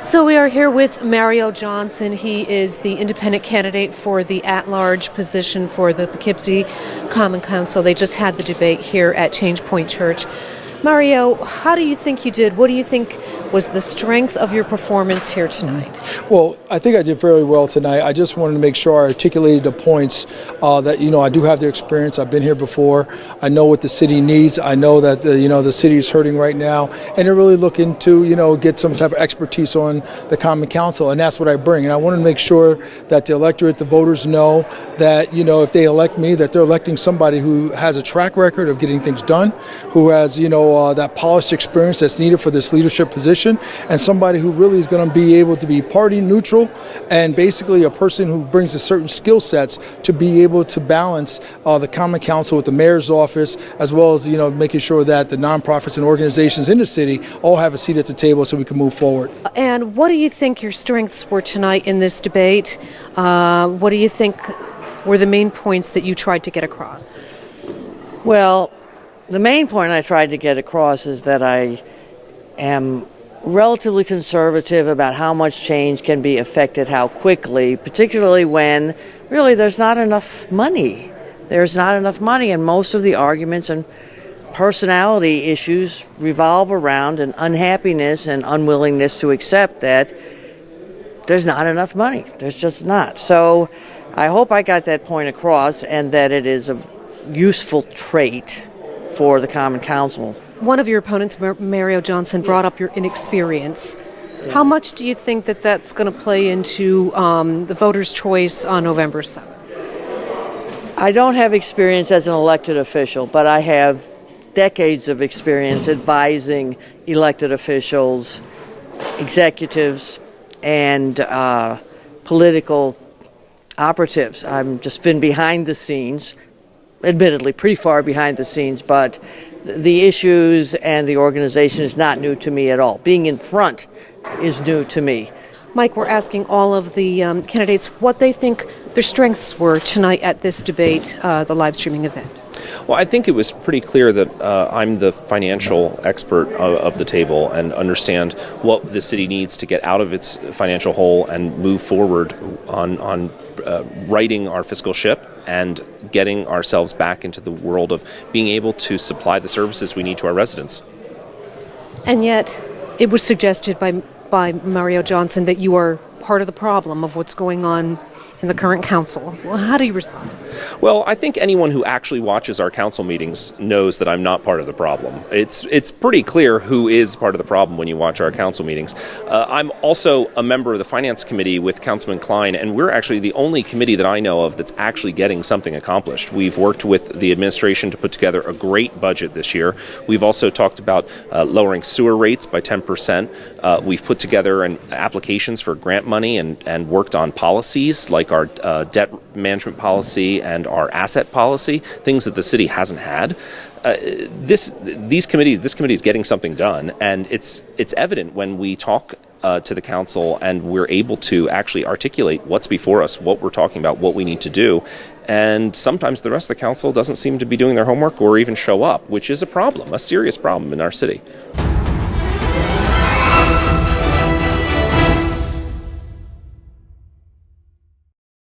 So we are here with Mario Johnson. He is the independent candidate for the at-large position for the Poughkeepsie Common Council. They just had the debate here at Change Point Church. Mario, how do you think you did? What do you think was the strength of your performance here tonight? Well, I think I did fairly well tonight. I just wanted to make sure I articulated the points that, I do have the experience. I've been here before. I know what the city needs. I know that, the city is hurting right now. And they're really looking to, get some type of expertise on the Common Council. And that's what I bring. And I wanted to make sure that the electorate, the voters know that, if they elect me, that they're electing somebody who has a track record of getting things done, who has, that polished experience that's needed for this leadership position, and somebody who really is going to be able to be party neutral and basically a person who brings a certain skill sets to be able to balance the Common Council with the mayor's office, as well as making sure that the nonprofits and organizations in the city all have a seat at the table so we can move forward. And what do you think your strengths were tonight in this debate? What do you think were the main points that you tried to get across? Well, the main point I tried to get across is that I am relatively conservative about how much change can be effected, how quickly, particularly when really there's not enough money. There's not enough money, and most of the arguments and personality issues revolve around an unhappiness and unwillingness to accept that there's not enough money. There's just not. So I hope I got that point across, and that it is a useful trait for the Common Council. One of your opponents, Mario Johnson, brought up your inexperience. How much do you think that that's going to play into the voters' choice on November 7th? I don't have experience as an elected official, but I have decades of experience advising elected officials, executives, and political operatives. I've just been behind the scenes, admittedly pretty far behind the scenes, but the issues and the organization is not new to me at all. Being in front is new to me. Mike, we're asking all of the candidates what they think their strengths were tonight at this debate, the live streaming event. Well, I think it was pretty clear that I'm the financial expert of the table and understand what the city needs to get out of its financial hole and move forward on righting our fiscal ship and getting ourselves back into the world of being able to supply the services we need to our residents. And yet, it was suggested by Mario Johnson that you are part of the problem of what's going on in the current council. Well, how do you respond? Well, I think anyone who actually watches our council meetings knows that I'm not part of the problem. It's pretty clear who is part of the problem when you watch our council meetings. I'm also a member of the Finance Committee with Councilman Klein, and we're actually the only committee that I know of that's actually getting something accomplished. We've worked with the administration to put together a great budget this year. We've also talked about lowering sewer rates by 10%. We've put together applications for grant money and worked on policies like our debt management policy and our asset policy, things that the city hasn't had. This committee is getting something done, and it's evident when we talk to the council and we're able to actually articulate what's before us, what we're talking about, what we need to do. And sometimes the rest of the council doesn't seem to be doing their homework or even show up, which is a problem, a serious problem in our city.